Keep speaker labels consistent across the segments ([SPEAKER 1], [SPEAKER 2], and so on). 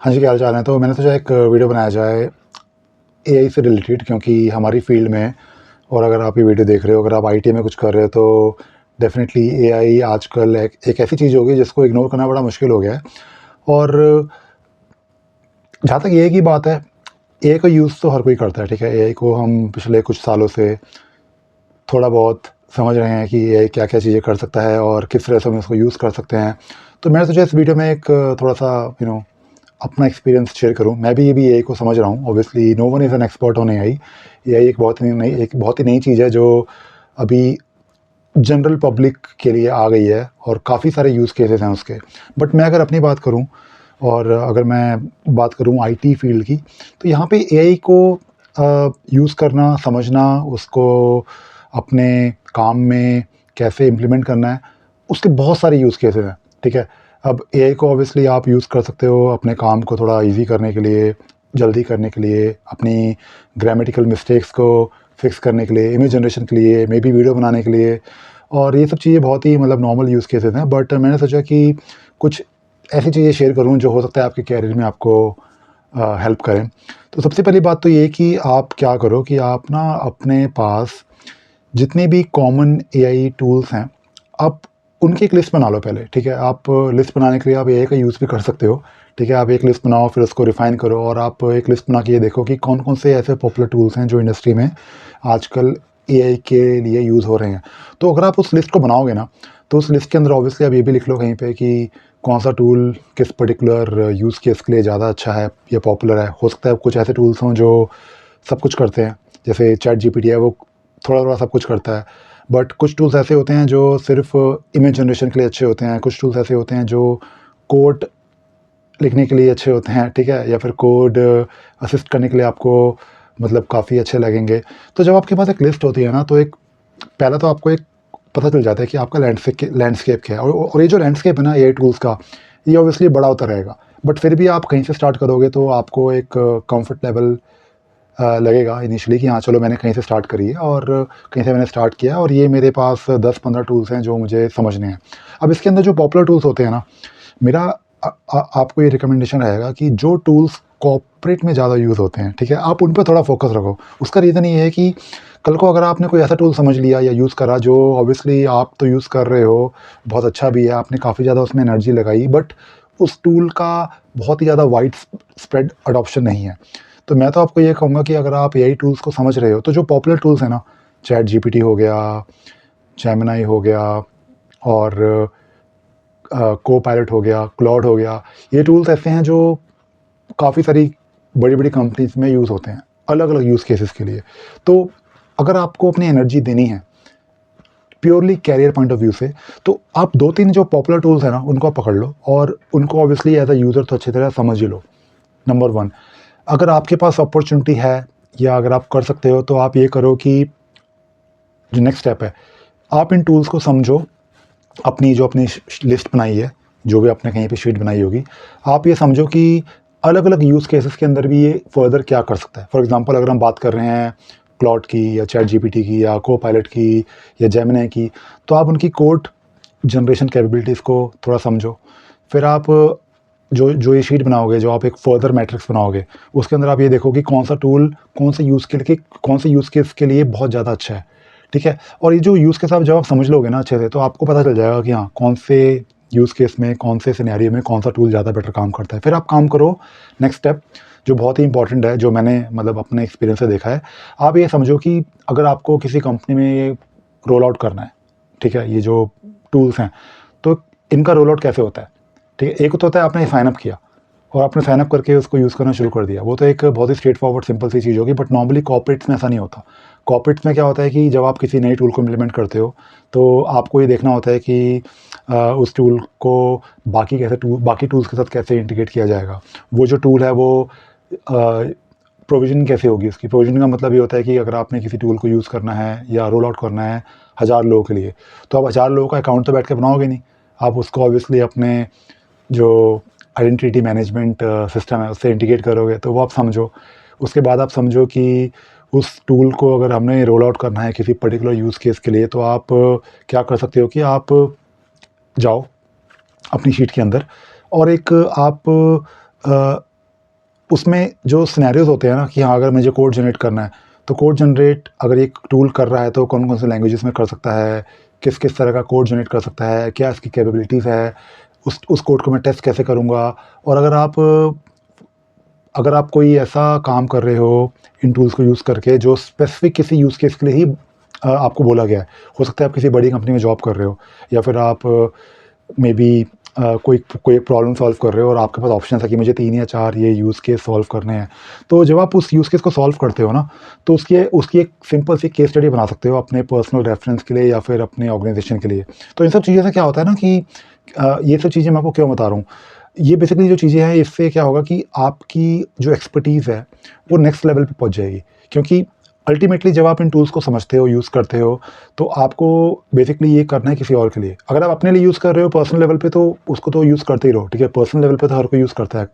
[SPEAKER 1] हाँ जी, क्या हाल-चाल है? तो मैंने सोचा एक वीडियो बनाया जाए एआई से रिलेटेड, क्योंकि हमारी फ़ील्ड में और अगर आप ये वीडियो देख रहे हो, अगर आप आईटी में कुछ कर रहे हो तो डेफ़िनेटली एआई आजकल एक ऐसी चीज़ हो गई जिसको इग्नोर करना बड़ा मुश्किल हो गया है। और जहाँ तक एआई की बात है, एआई का यूज़ तो हर कोई करता है, ठीक है? एआई को हम पिछले कुछ सालों से थोड़ा बहुत समझ रहे हैं कि एआई क्या-क्या चीज़ें कर सकता है और किस तरह से हम इसको यूज़ कर सकते हैं। तो मैंने सोचा इस वीडियो में एक थोड़ा-सा अपना एक्सपीरियंस शेयर करूँ। मैं भी एआई को समझ रहा हूँ। Obviously no one is an expert on AI. AI एक बहुत ही नई चीज़ है जो अभी जनरल पब्लिक के लिए आ गई है और काफ़ी सारे यूज़ केसेस हैं उसके। बट मैं अगर अपनी बात करूँ और अगर मैं बात करूँ आईटी फ़ील्ड की, तो यहाँ पे एआई को यूज़ करना, समझना, उसको अपने काम में कैसे इम्प्लीमेंट करना है, उसके बहुत सारे यूज़ केसेस हैं, ठीक है? अब एआई को ऑब्वियसली आप यूज़ कर सकते हो अपने काम को थोड़ा ईज़ी करने के लिए, जल्दी करने के लिए, अपनी ग्रामेटिकल मिस्टेक्स को फिक्स करने के लिए, इमेज जनरेशन के लिए, मेबी वीडियो बनाने के लिए, और ये सब चीज़ें बहुत ही नॉर्मल यूज़ केसेस हैं। बट मैंने सोचा कि कुछ ऐसी चीज़ें शेयर करूँ जो हो सकता है आपके करियर में आपको हेल्प करें। तो सबसे पहली बात तो ये कि आप क्या करो कि आप ना अपने पास जितने भी कॉमन एआई टूल्स हैं, आप उनकी एक लिस्ट बना लो पहले, ठीक है? आप लिस्ट बनाने के लिए आप एआई का यूज़ भी कर सकते हो, ठीक है? आप एक लिस्ट बनाओ, फिर उसको रिफ़ाइन करो और आप एक लिस्ट बना के ये देखो कि कौन-कौन से ऐसे पॉपुलर टूल्स हैं जो इंडस्ट्री में आजकल एआई के लिए यूज़ हो रहे हैं। तो अगर आप उस लिस्ट को बनाओगे ना, तो उस लिस्ट के अंदर ऑब्वियसली आप ये भी लिख लो कहीं पे कि कौन-सा टूल किस पर्टिकुलर यूज़ केस के लिए ज़्यादा अच्छा है या पॉपुलर है। हो सकता है कुछ ऐसे टूल्स हों जो सब कुछ करते हैं, जैसे चैट जीपीटी है, वो थोड़ा-थोड़ा सब कुछ करता है। बट कुछ टूल्स ऐसे होते हैं जो सिर्फ़ इमेज जनरेशन के लिए अच्छे होते हैं, कुछ टूल्स ऐसे होते हैं जो कोड लिखने के लिए अच्छे होते हैं, ठीक है? या फिर कोड असिस्ट करने के लिए आपको काफ़ी अच्छे लगेंगे। तो जब आपके पास एक लिस्ट होती है ना, तो एक पहला तो आपको एक पता चल जाता है कि आपका लैंडस्केप क्या है, और ये जो लैंडस्केप है ना एआई टूल्स का, ये ऑब्वियसली बड़ा होता रहेगा। बट फिर भी आप कहीं से स्टार्ट करोगे तो आपको एक कम्फ़र्ट लेवल लगेगा इनिशियली कि हाँ, चलो मैंने कहीं से स्टार्ट करी है और कहीं से मैंने स्टार्ट किया और ये मेरे पास 10-15 टूल्स हैं जो मुझे समझने हैं। अब इसके अंदर जो पॉपुलर टूल्स होते हैं ना, मेरा आपको ये रिकमेंडेशन रहेगा कि जो टूल्स कॉर्पोरेट में ज़्यादा यूज़ होते हैं, ठीक है? आप उन पे थोड़ा फ़ोकस रखो। उसका रीज़न ये है कि कल को अगर आपने कोई ऐसा टूल समझ लिया या यूज़ करा जो ऑब्वियसली आप तो यूज़ कर रहे हो, बहुत अच्छा भी है, आपने काफ़ी ज़्यादा उसमें एनर्जी लगाई, बट उस टूल का बहुत ही ज़्यादा वाइड स्प्रेड अडॉप्शन नहीं है। तो मैं तो आपको ये कहूँगा कि अगर आप एआई टूल्स को समझ रहे हो, तो जो पॉपुलर टूल्स हैं ना, चैट जीपीटी हो गया, जेमिनी हो गया और कोपायलट हो गया, क्लॉड हो गया, ये टूल्स ऐसे हैं जो काफ़ी सारी बड़ी-बड़ी कंपनीज़ में यूज़ होते हैं, अलग-अलग यूज़ केसेस के लिए। तो अगर आपको अपनी एनर्जी देनी है, purely career point of view से, तो आप 2-3 जो पॉपुलर टूल्स हैं ना, उनको आप पकड़ लो और उनको ऑब्वियसली एज़ अ यूज़र तो अच्छी तरह समझ ही लो, नंबर 1। अगर आपके पास अपॉर्च्युनिटी है या अगर आप कर सकते हो, तो आप ये करो कि जो नेक्स्ट स्टेप है, आप इन टूल्स को समझो, अपनी लिस्ट बनाई है, जो भी आपने कहीं पे शीट बनाई होगी, आप ये समझो कि अलग-अलग यूज़ केसेस के अंदर भी ये फर्दर क्या कर सकता है। फॉर एग्ज़ाम्पल अगर हम बात कर रहे हैं क्लॉड की या चैट जीपीटी की या कोपायलट की या जेमिनी की, तो आप उनकी कोड जनरेशन कैपेबिलिटीज़ को थोड़ा समझो। फिर आप जो जो ये शीट बनाओगे, जो आप एक फर्दर मैट्रिक्स बनाओगे, उसके अंदर आप ये देखो कि कौन-सा टूल कौन से यूज़ केस के लिए बहुत ज़्यादा अच्छा है, ठीक है? और ये जो यूज़ केस आप जब आप समझ लोगे ना अच्छे से, तो आपको पता चल जाएगा कि हाँ, कौन से यूज़ केस में, कौन से सिनेरियो में कौन-सा टूल ज़्यादा बेटर काम करता है। फिर आप काम करो, नेक्स्ट स्टेप जो बहुत ही इंपॉर्टेंट है, जो मैंने अपने एक्सपीरियंस से देखा है, आप ये समझो कि अगर आपको किसी कंपनी में ये रोल आउट करना है, ठीक है? ये जो टूल्स हैं, तो इनका रोल आउट कैसे होता है? ठीक है? एक तो होता है आपने साइन अप किया और आपने साइन अप करके उसको यूज़ करना शुरू कर दिया। वो तो एक बहुत ही स्ट्रेट फॉरवर्ड सिंपल सी चीज़ होगी, बट नॉर्मली कॉर्पोरेट्स में ऐसा नहीं होता। कॉर्पोरेट्स में क्या होता है कि जब आप किसी नई टूल को इम्प्लीमेंट करते हो, तो आपको ये देखना होता है कि उस टूल को बाकी टूल्स के साथ कैसे इंटीग्रेट किया जाएगा। वो जो टूल है वो प्रोविज़न कैसे होगी उसकी। प्रोविज़न का मतलब ये होता है कि अगर आपने किसी टूल को यूज़ करना है या रोल आउट करना है 1000 लोगों के लिए, तो आप 1000 लोगों का अकाउंट तो बैठ के बनाओगे नहीं। आप उसको ऑब्वियसली अपने जो आइडेंटिटी मैनेजमेंट सिस्टम है उससे इंटीग्रेट करोगे, तो वो आप समझो। उसके बाद आप समझो कि उस टूल को अगर हमने रोल आउट करना है किसी पर्टिकुलर यूज़ केस के लिए, तो आप क्या कर सकते हो कि आप जाओ अपनी शीट के अंदर और एक आप उसमें जो सिनेरियोज़ होते हैं ना कि हाँ, अगर मुझे कोड जनरेट करना है, तो कोड जनरेट अगर एक टूल कर रहा है तो कौन-कौन से लैंग्वेजेज़ में कर सकता है, किस-किस तरह का कोड जनरेट कर सकता है, क्या इसकी कैपेबिलिटीज़ है, उस कोड को मैं टेस्ट कैसे करूँगा। और अगर आप कोई ऐसा काम कर रहे हो इन टूल्स को यूज़ करके जो स्पेसिफिक किसी यूज़ केस के लिए ही आपको बोला गया है। हो सकता है आप किसी बड़ी कंपनी में जॉब कर रहे हो या फिर आप मे बी कोई कोई प्रॉब्लम सॉल्व कर रहे हो और आपके पास ऑप्शन है कि मुझे 3 या 4 ये यूज़ केस सॉल्व करने हैं। तो जब आप उस यूज़ केस को सॉल्व करते हो ना, तो उसकी एक सिंपल सी केस स्टडी बना सकते हो अपने पर्सनल रेफ़रेंस के लिए या फिर अपने ऑर्गेनाइज़ेशन के लिए। तो इन सब चीज़ों से क्या होता है ना कि ये सब चीज़ें मैं आपको क्यों बता रहा हूँ? ये बेसिकली जो चीज़ें हैं इससे क्या होगा कि आपकी जो एक्सपर्टीज़ है, वो नेक्स्ट लेवल पे पहुँच जाएगी। क्योंकि अल्टीमेटली जब आप इन टूल्स को समझते हो, यूज़ करते हो, तो आपको बेसिकली ये करना है किसी और के लिए। अगर आप अपने लिए यूज़ कर रहे हो पर्सनल लेवल पे तो उसको तो यूज़ करते ही रहो, ठीक है? पर्सनल लेवल पे तो हर कोई यूज़ करता है।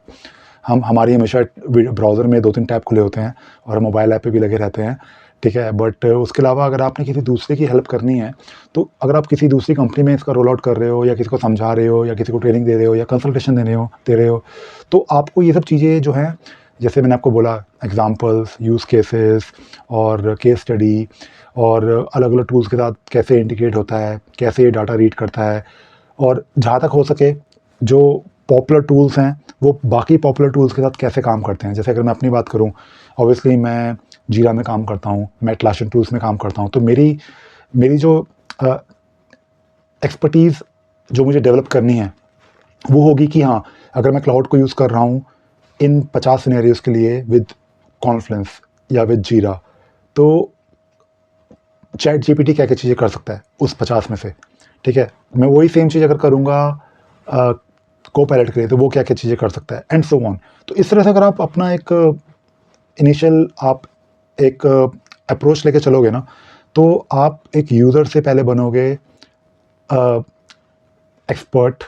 [SPEAKER 1] हमारी हमेशा ब्राउज़र में 2-3 टैब खुले होते हैं और मोबाइल ऐप पे भी लगे रहते हैं, ठीक है? बट उसके अलावा अगर आपने किसी दूसरे की हेल्प करनी है, तो अगर आप किसी दूसरी कंपनी में इसका रोल आउट कर रहे हो या किसी को समझा रहे हो या किसी को ट्रेनिंग दे रहे हो या कंसल्टेशन दे रहे हो, तो आपको ये सब चीज़ें जो हैं, जैसे मैंने आपको बोला एग्ज़ाम्पल्स, यूज़ केसेस और केस स्टडी और अलग-अलग टूल्स के साथ कैसे इंटीग्रेट होता है, कैसे ये डाटा रीड करता है और जहाँ तक हो सके जो पॉपुलर टूल्स हैं, वो बाकी पॉपुलर टूल्स के साथ कैसे काम करते हैं। जैसे अगर मैं अपनी बात करूँ, ऑब्वियसली मैं जीरा में काम करता हूँ, मैं एटलासियन टूल्स में काम करता हूँ। तो मेरी मेरी जो अ, एक्सपर्टीज़ जो मुझे डेवलप करनी है, वो होगी कि हाँ, अगर मैं क्लाउड को यूज़ कर रहा हूँ इन 50 सिनेरियोज़ के लिए विद कॉन्फ्लुएंस या विद जीरा, तो चैट जीपीटी क्या-क्या चीज़ें कर सकता है उस 50 में से, ठीक है? मैं वही सेम चीज़ अगर करूँगा अ, कोपायलट के लिए, तो वो क्या-क्या चीज़ें कर सकता है एंड सो ऑन। तो इस तरह से अगर आप अपना एक इनिशियल आप एक अप्रोच लेके चलोगे ना, तो आप एक यूज़र से पहले बनोगे एक्सपर्ट,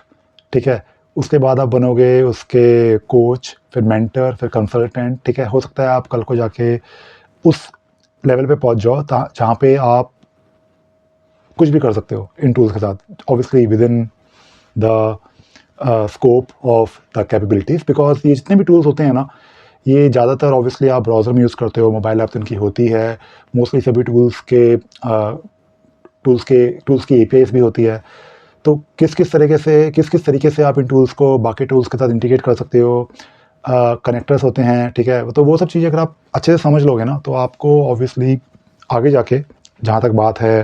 [SPEAKER 1] ठीक है? उसके बाद आप बनोगे उसके कोच, फिर मेंटर, फिर कंसल्टेंट, ठीक है? हो सकता है आप कल को जाके उस लेवल पे पहुँच जाओ जहाँ पे आप कुछ भी कर सकते हो इन टूल्स के साथ, obviously within the scope of the capabilities. Because ये जितने भी टूल्स होते हैं ना, ये ज़्यादातर ऑब्वियसली आप ब्राउज़र में यूज़ करते हो, मोबाइल ऐप तो इनकी होती है। मोस्टली सभी टूल्स की एपीआईज़ भी होती है। तो किस-किस तरीके से आप इन टूल्स को बाकी टूल्स के साथ इंटीग्रेट कर सकते हो, कनेक्टर्स होते हैं, ठीक है? तो वो सब चीज़ें अगर आप अच्छे से समझ लोगे ना, तो आपको ऑब्वियसली आगे जाके जहाँ तक बात है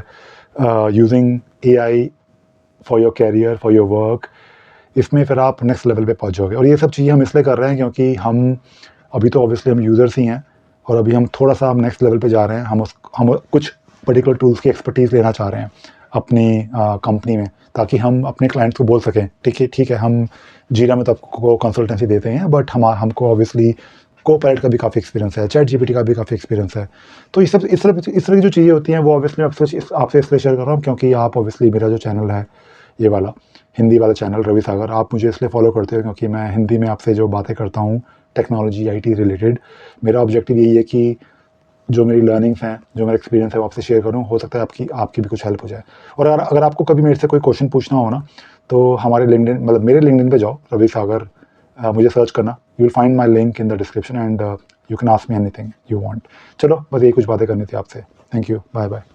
[SPEAKER 1] using AI for your career, for your work, इसमें फिर आप नेक्स्ट लेवल पे पहुँच जाओगे। और ये सब चीज़ें हम इसलिए कर रहे हैं क्योंकि अभी तो ऑब्वियसली हम यूज़र्स ही हैं और अभी हम थोड़ा-सा हम नेक्स्ट लेवल पे जा रहे हैं। हम कुछ पर्टिकुलर टूल्स की एक्सपर्टीज़ लेना चाह रहे हैं अपनी कंपनी में, ताकि हम अपने क्लाइंट्स को बोल सकें, ठीक है, हम जीरा में तो आपको कंसल्टेंसी देते हैं, बट हमको ऑब्वियसली कोपायलट का भी काफ़ी एक्सपीरियंस है, चैट जीपीटी का भी काफ़ी एक्सपीरियंस है। तो इस तरह की जो चीज़ें होती हैं, वो ऑब्वियसली आपसे इसलिए शेयर कर रहा हूँ क्योंकि आप ऑब्वियसली मेरा जो चैनल है, ये वाला हिंदी वाला चैनल रवि सागर, आप मुझे इसलिए फॉलो करते हो क्योंकि मैं हिंदी में आपसे जो बातें करता हूँ टेक्नोलॉजी, आईटी रिलेटेड, मेरा ऑब्जेक्टिव यही है कि जो मेरी लर्निंग्स हैं, जो मेरा एक्सपीरियंस है, वो आपसे शेयर करूँ। हो सकता है आपकी भी कुछ हेल्प हो जाए। और अगर आपको कभी मेरे से कोई क्वेश्चन पूछना हो ना, तो हमारे लिंक्डइन मतलब मेरे लिंक्डइन पे जाओ, रवि सागर, मुझे सर्च करना, you will find my link in the description and you can ask me anything you want. चलो, बस यही कुछ बातें करनी थी आपसे। Thank you, bye bye.